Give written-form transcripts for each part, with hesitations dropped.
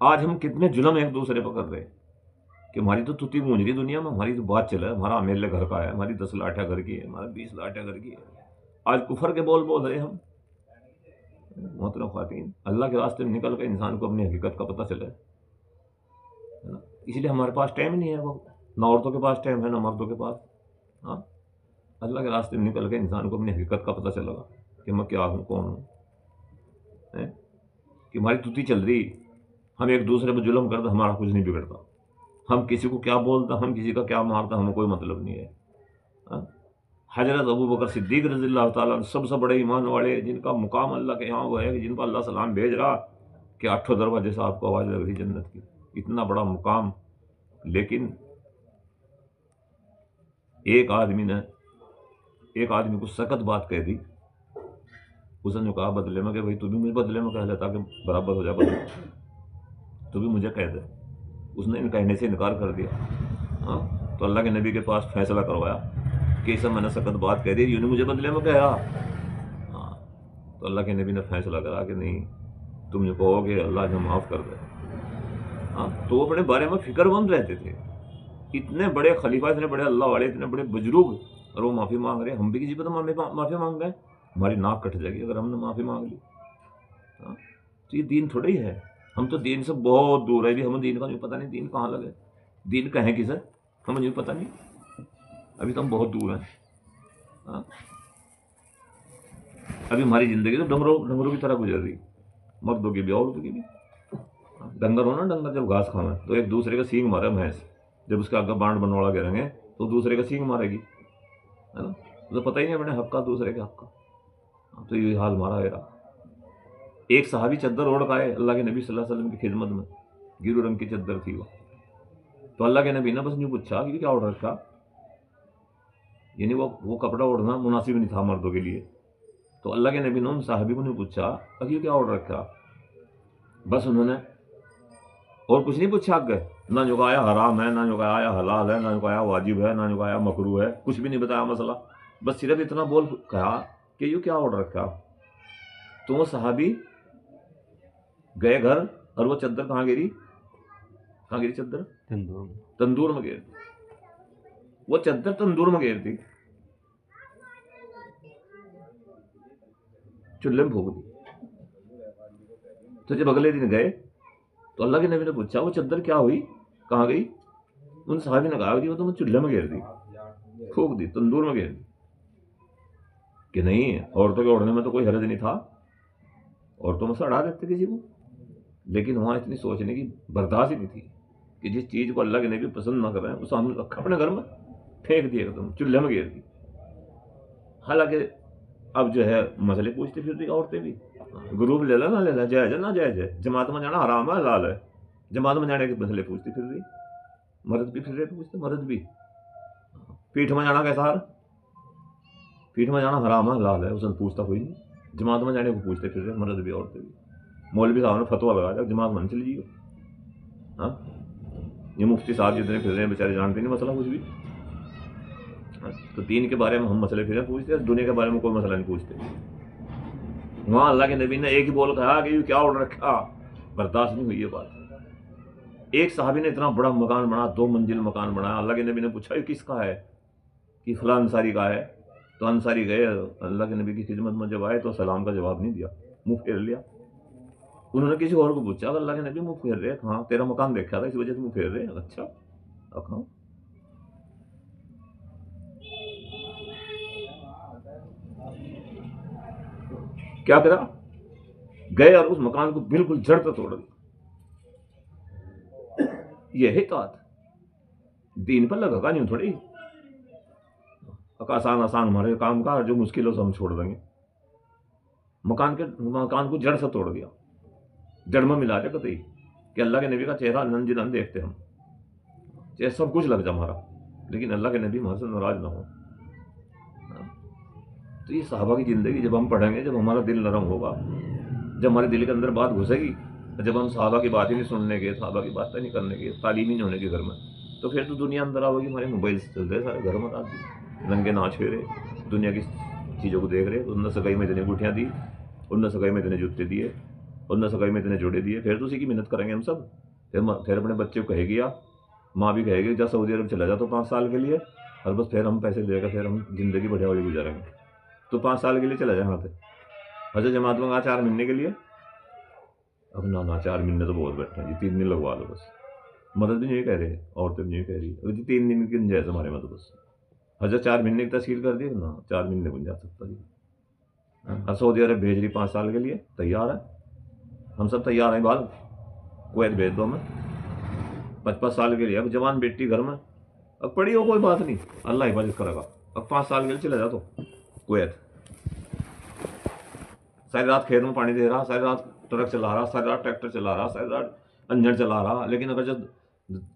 آج ہم کتنے ظلم ایک دوسرے پر کر رہے ہیں کہ ہماری تو تتی گونج رہی دنیا میں، ہماری تو بات چلا ہے، ہمارا امیل گھر کا ہے، ہماری 10 لاٹیاں گھر کی ہے، ہمارا 20 لاٹیاں گھر کی ہے۔ آج کفر کے بول رہے ہیں ہم۔ محترم خواتین، اللہ کے راستے میں نکل کے انسان کو اپنی حقیقت کا پتہ چلے، ہے نا؟ اس لیے ہمارے پاس ٹائم نہیں ہے، وہ نہ عورتوں کے پاس ٹائم ہے نہ مردوں کے پاس۔ ہاں، اللہ کے راستے میں نکل کے انسان کو اپنی حقیقت کا پتہ چلے گا کہ میں کیا ہوں، کون ہوں، ہیں؟ کہ ہماری تتی چل رہی، ہم ایک دوسرے پہ ظلم کرتے، ہمارا کچھ نہیں بگڑتا، ہم کسی کو کیا بولتا، ہم کسی کا کیا مارتا، ہمیں کوئی مطلب نہیں ہے۔ ہاں؟ حضرت ابو بکر صدیق رضی اللہ تعالیٰ عنہ سب سے بڑے ایمان والے، جن کا مقام اللہ کے یہاں وہ ہے کہ جن پر اللہ سلام بھیج رہا کہ 8 دروازے سے آپ کو آواز لگ رہی جنت کی، اتنا بڑا مقام، لیکن ایک آدمی کو سخت بات کہہ دی، اس نے کہا بدلے میں کہ بھائی تو بھی مجھے بدلے میں کہہ لیتا کہ برابر ہو جائے، بدلے تو بھی مجھے کہہ دے۔ اس نے ان کہنے سے انکار کر دیا۔ ہاں، تو اللہ کے نبی کے پاس فیصلہ کروایا کہ اسے میں نے سخت بات کہہ دی، یوں نے مجھے بدلے میں کہا۔ ہاں، تو اللہ کے نبی نے فیصلہ کرا کہ نہیں، تم جو کہو گے اللہ نے معاف کر دے۔ ہاں، تو وہ اپنے بارے میں فکر مند رہتے تھے، اتنے بڑے خلیفہ، اتنے بڑے اللہ والے، اتنے بڑے بزرگ، اور وہ معافی مانگ رہے ہیں۔ ہم بھی کسی پہ تو معافی مانگ گئے، ہماری ناک کٹ جائے گی اگر ہم نے معافی مانگ لی۔ ہاں، تو یہ دین تھوڑی ہے، ہم تو دین سے بہت دور ہے، ابھی ہمیں دین کا نہیں پتہ، نہیں دین کہاں لگے، دین کہیں کسے، ہمیں نہیں پتہ، نہیں، ابھی تو ہم بہت دور ہیں۔ ہاں، ابھی ہماری زندگی تو ڈنگروں کی طرح گزر رہی، مردوں کی بھی عورتوں کی بھی۔ ڈنگر ہونا، ڈنگر جب گھاس کھانا تو ایک دوسرے کا سینگ مارے بھینس، جب اس کا آگے بانڈ بنواڑا گریں گے تو دوسرے کا سینگ مارے گی، ہے نا؟ تو پتہ ہی نہیں اپنے حق کا، دوسرے کے حق کا۔ تو یہ حال ہمارا ہے رہا۔ ایک صحابی چادر اوڑھ کا ہے اللہ کے نبی صلی اللہ علیہ وسلم کی خدمت میں، گیرو رنگ کی چادر تھی وہ، تو اللہ کے نبی نے بس یوں پوچھا کہ کیا اوڑھ رکھا، یعنی وہ کپڑا اوڑھنا مناسب نہیں تھا مردوں کے لیے، تو اللہ کے نبی نے ان صحابی کو نہیں پوچھا کہ یہ کیا اوڑھ رکھا، بس انہوں نے اور کچھ نہیں پوچھا آگے، نہ جو آیا حرام ہے، نہ جو آیا حلال ہے، نہ جو آیا واجب ہے، نہ جو آیا مکروہ ہے، کچھ بھی نہیں بتایا مسئلہ، بس صرف اتنا بول کہا کہ یہ کیا اوڑھ رکھا۔ تو وہ صحابی گئے گھر، اور وہ چادر کہاں گری چادر؟ تندور میں گیر دی، وہ چادر تندور میں گیر دی، چولہے میں پھونک دی۔ تو جب اگلے دن گئے تو اللہ کے نبی نے پوچھا وہ چادر کیا ہوئی، کہاں گئی؟ ان صحابی نے کہا کہ وہ تو میں چولہے میں گیر دی، پھونک دی، تندور میں گیر دی، کہ نہیں عورتوں کے اوڑھنے میں تو کوئی حرج نہیں تھا، عورتوں میں سڑا دیتے کسی کو، لیکن وہاں اتنی سوچنے کی برداشت ہی نہیں تھی کہ جس چیز کو اللہ کے نبی پسند نہ کر رہے ہیں اسے ہم رکھا اپنے گھر میں، پھینک دیا ایک دم، چولہے میں گیر دی۔ حالانکہ اب جو ہے مسئلے پوچھتے پھر بھی عورتیں بھی، گروپ لے لا نہ لے لا، جائز ہے نہ جائز ہے، جماعت میں جانا حرام ہے حلال ہے، جماعت میں جانے کے مسئلے پوچھتی پھر رہی، مرد بھی پھر رہے پوچھتے، مرد بھی، پیٹھ میں جانا کیسا ہے، پیٹھ میں جانا حرام ہے حلال ہے، اسے پوچھتا کوئی نہیں، جماعت میں جانے کو پوچھتے پھر رہے مرد بھی عورتیں بھی۔ مولوی صاحب نے فتویٰ لگا دیا جماعت میں چلی جیو۔ ہاں، یہ مفتی صاحب جتنے پھر رہے ہیں بیچارے جانتے نہیں مسئلہ کچھ بھی۔ تو دین کے بارے میں ہم مسئلے پھر پوچھتے، دنیا کے بارے میں کوئی مسئلہ نہیں پوچھتے۔ وہاں اللہ کے نبی نے ایک ہی بول کہا کہ یہ کیا اوڑھ رکھا، برداشت نہیں ہوئی یہ بات۔ ایک صحابی نے اتنا بڑا مکان بنا، 2 منزل مکان بنایا، اللہ کے نبی نے پوچھا یہ کس کا ہے، کہ فلاں انصاری کا ہے، تو انصاری گئے اللہ کے نبی کی خدمت میں، جب آئے تو سلام کا جواب نہیں دیا، منہ پھیر لیا۔ انہوں نے کسی اور کو پوچھا کہ اللہ کے نبی منہ پھیر رہے، ہاں تیرا مکان دیکھا تھا اس وجہ سے منہ پھیر رہے، اچھا رکھا۔ کیا کرا، گئے اور اس مکان کو بالکل جڑ سے توڑ دیا۔ یہ ہے طاعت، دین پر لگا نہیں تھوڑی آسان ہمارے کام کا، جو مشکل ہو سب ہم چھوڑ دیں گے۔ مکان کو جڑ سے توڑ دیا، جڑ میں ملا دیا قطعی، کہ اللہ کے نبی کا چہرہ نن جنن دیکھتے ہم، چاہے سب کچھ لگ جائے ہمارا، لیکن اللہ کے نبی ہمارے سے ناراض نہ ہو۔ تو یہ صحابہ کی زندگی جب ہم پڑھیں گے، جب ہمارا دل نرم ہوگا، جب ہمارے دل کے اندر بات گھسے گی، جب ہم صحابہ کی بات ہی نہیں سننے کے، صحابہ کی باتیں نہیں کرنے کے، تعلیم ہی نہیں ہونے کے گھر میں، تو پھر تو دنیا اندر آئے گی، ہمارے موبائل سے چل رہے سارے گھر میں، آدمی رنگے ناچ رہے، دنیا کی چیزوں کو دیکھ رہے، ان نے سگائی میں اتنی گٹھیاں دی، ان نے سگائی میں اتنے جوتے دیے، اور نسخائی میں اتنے جوڑے دیے، پھر تو اسی کی محنت کریں گے ہم سب. پھر اپنے بچے کو کہے گی، ماں بھی کہے گی جب سعودی عرب چلا جا تو 5 سال کے لیے، اور بس پھر ہم پیسے دے گا، پھر ہم زندگی بڑھیا ہوئی گزاریں گے. تو 5 سال کے لیے چلا جائے. یہاں سے اچھا جماعت میں کہا 4 مہینے کے لیے. اب نہ 4 مہینے تو بہت بیٹھے ہیں جی، 3 دن لگوا دو بس. مدد بھی نہیں کہہ رہے، عورتیں بھی نہیں کہہ رہی جی 3 دن کی گنجائش ہمارے میں تو بس. اچھا 4 مہینے کی تشکیل کر دی نا، 4 مہینے بن جا سکتا جی. سعودی عرب بھیج رہی 5 سال کے لیے، تیار ہے، ہم سب تیار ہیں. بال کویت بھیج دو ہمیں 5 سال کے لیے. اب جوان بیٹی گھر میں، اب پڑھی ہو کوئی بات نہیں، اللہ حفاظت کرے گا. اب 5 سال کے لیے چلے جا تو کویت، ساری رات کھیت میں پانی دے رہا، ساری رات ٹرک چلا رہا، ساری رات ٹریکٹر چلا رہا، ساری رات انجن چلا رہا، لیکن اگر جب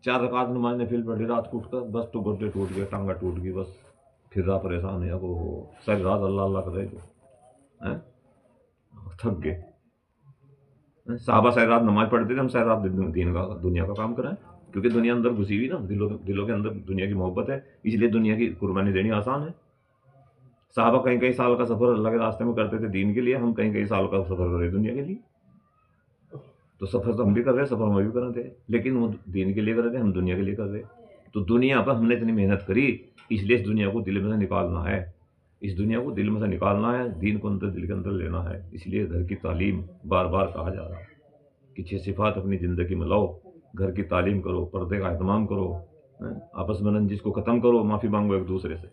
4 رکعت نماز نفل پڑھی رات کو اٹھ کر، بس تو گھٹنے ٹوٹ گئے، ٹانگا ٹوٹ گئی، بس پھر رہا پریشان ہے. وہ ساری رات اللہ اللہ کر رہے تھے، تھک گئے. صحابہ ساری رات نماز پڑھتے تھے، ہم ساری رات دنیا کا کام کریں، کیونکہ دنیا اندر گھسی ہوئی نا، دلوں کے اندر دنیا کی محبت ہے، اس لیے دنیا کی قربانی دینی آسان ہے. صحابہ کئی سال کا سفر اللہ کے راستے میں کرتے تھے دین کے لیے، ہم کئی سال کا سفر کر رہے دنیا کے لیے. تو سفر تو ہم بھی کر رہے، سفر میں بھی کر رہے تھے، لیکن وہ دین کے لیے کر رہے تھے، ہم دنیا کے لیے کر رہے. تو دنیا پر ہم نے اتنی محنت کری، اس لیے اس دنیا کو دل میں سے نکالنا ہے، اس دنیا کو دل میں سے نکالنا ہے، دین کو اندر دل کے اندر لینا ہے. اس لیے گھر کی تعلیم بار بار کہا جا رہا ہے کہ 6 صفات اپنی زندگی میں لاؤ. گھر کی تعلیم کرو، پردے کا اہتمام کرو، آپس میں رنجش کو ختم کرو، معافی مانگو ایک دوسرے سے.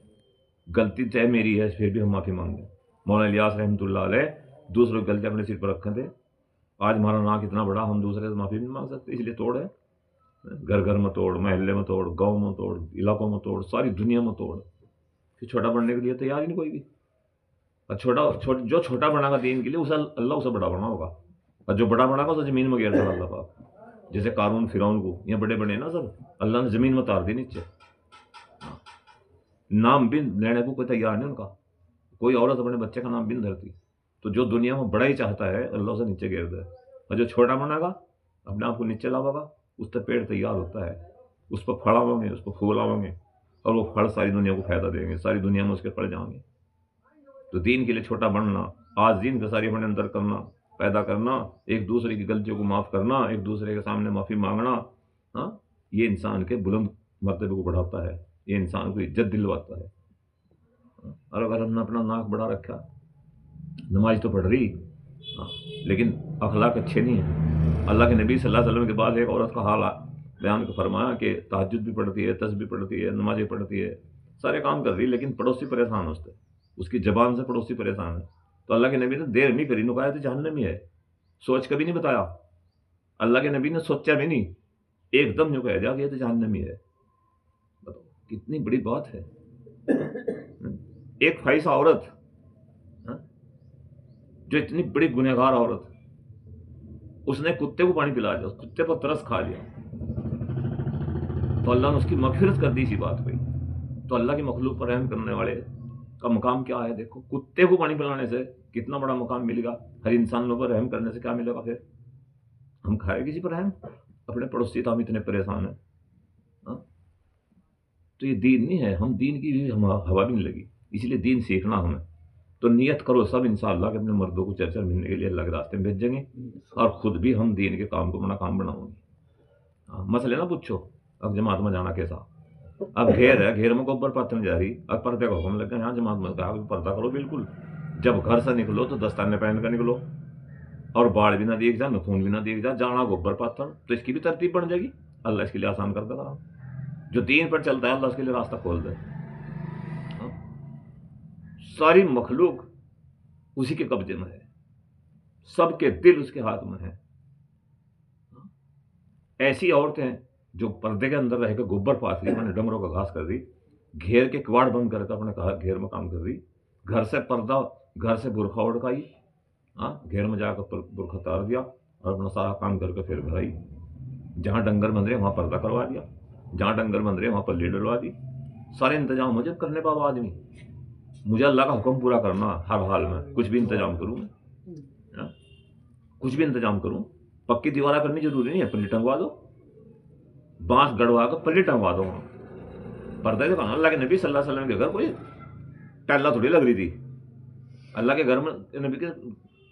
غلطی چاہے میری ہے پھر بھی ہم معافی مانگیں. مولانا الیاس رحمۃ اللہ علیہ دوسروں کی غلطی اپنے سر پر رکھے تھے. آج ہمارا ناک اتنا بڑا، ہم دوسرے سے معافی نہیں مانگ سکتے، اس لیے توڑ ہے. گھر میں توڑ، محلے میں توڑ، گاؤں میں توڑ، علاقوں میں توڑ، ساری دنیا میں توڑ. پھر چھوٹا بننے کے لیے تیار ہی نہیں کوئی بھی. اور جو چھوٹا بنا گا دین کے لیے، اسے اللہ اسے بڑا بنا ہوگا، اور جو بڑا بنا گا اسے زمین میں گیر ڈالا اللہ پاک. جیسے قارون فرعون کو، یہ بڑے بڑے نا سب، اللہ نے زمین میں اتار دی نیچے. نام بھی لینے کو کوئی تیار نہیں ان کا. کوئی عورت اپنے بچے کا نام بھی نہیں دھرتی. تو جو دنیا میں بڑا ہی چاہتا ہے اللہ اسے نیچے گیر دے، اور جو چھوٹا بنا گا اپنے آپ کو نیچے لاوا گا، اس کا پیڑ تیار ہوتا ہے، اس پر پھل آؤں گے، اس پر پھول آؤں گے، اور وہ پھل ساری دنیا کو فائدہ دیں گے، ساری دنیا میں اس کے پھل جائیں گے. تو دین کے لیے چھوٹا بننا، آج دین کا ساری اپنے اندر کرنا، پیدا کرنا، ایک دوسرے کی غلطیوں کو معاف کرنا، ایک دوسرے کے سامنے معافی مانگنا، یہ انسان کے بلند مرتبے کو بڑھاتا ہے، یہ انسان کو عزت دلواتا ہے. اور اگر ہم نے اپنا ناک بڑا رکھا، نماز تو پڑھ رہی لیکن اخلاق اچھے نہیں ہیں. اللہ کے نبی صلی اللہ علیہ وسلم کے بعد ایک عورت کا حال بیان فرمایا کہ تہجد بھی پڑھتی ہے، تسبیح پڑھتی ہے، نمازیں پڑھتی ہے، سارے کام کر رہی، لیکن پڑوسی پریشان ہوتے، اس کی زبان سے پڑوسی پریشان ہے. تو اللہ کے نبی نے دیر نہیں کری، نکایا تو جہنمی ہے، سوچ کبھی نہیں بتایا. اللہ کے نبی نے سوچا بھی نہیں، ایک دم جو کہہ دیا کہ یہ تو جہنمی ہے. بتاؤ کتنی بڑی بات ہے. ایک فائسہ عورت، جو اتنی بڑی گنہگار عورت، اس نے کتے کو پانی پلا دیا، اس کتے پر ترس کھا لیا، تو اللہ نے اس کی مغفرت کر دی اسی بات پہ. تو اللہ کی مخلوق پر رحم کرنے والے کا مقام کیا ہے؟ دیکھو، کتے کو پانی پلانے سے کتنا بڑا مقام ملے گا. ہر انسان پر رحم کرنے سے کیا ملے گا؟ پھر ہم کھائے کسی پر رحم؟ اپنے پڑوسی تو ہم اتنے پریشان ہیں. تو یہ دین نہیں ہے، ہم دین کی بھی ہوا بھی نہیں لگی. اس لیے دین سیکھنا ہمیں. تو نیت کرو سب انشاءاللہ کہ اپنے مردوں کو 4 مہینے کے لیے اللہ کے راستے میں بھیجیں گے، اور خود بھی ہم دین کے کام کو اپنا کام بناؤں گے. مسئلے نہ پوچھو اب جماعت میں جانا کیسا. اب گھیر ہے، گھیر میں گوبر پاتنے جا رہی، اب پردے کا حکم لگا، یہاں جماعت میں کہا پردہ کرو بالکل. جب گھر سے نکلو تو دستانے پہن کر نکلو، اور باڑ بھی نہ دیکھ جا، نخون بھی نہ دیکھ جا، جانا گوبر پاتھر. تو اس کی بھی ترتیب بن جائے گی، اللہ اس کے لیے آسان کر دے گا. جو دین پر چلتا ہے اللہ اس کے لیے راستہ کھول دے. ساری مخلوق اسی کے قبضے میں ہے، سب کے دل اس کے ہاتھ میں ہے. ایسی عورتیں جو پردے کے اندر رہ کے گوبر پاس رہی، میں نے ڈنگروں کا گھاس کر رہی، گھیر کے کواڑ بند کر کے اپنے گھیر میں کام کر رہی، گھر سے پردہ، گھر سے برقع اڑکائی، گھیر میں جا کر برقع اتار دیا، اور اپنا سارا کام کر کے پھر گھر آئی. جہاں ڈنگر بند رہے وہاں پردہ کروا دیا، جہاں ڈنگر بند رہے وہاں پلی ڈلوا دی. سارے انتظام مجھے کرنے پاؤ آدمی. مجھے اللہ کا حکم پورا کرنا ہر حال میں، کچھ بھی انتظام کروں، کچھ بھی انتظام کروں. پکی دیوارہ کرنی ضروری نہیں ہے، پلی ٹنگوا دو، بانس گڑوا کر پلی ٹنگوا دو. پردہ جو کہا اللہ کے نبی صلی اللہ علیہ وسلم کے گھر کوئی ٹیلا تھوڑی لگ رہی تھی. اللہ کے گھر میں نبی کے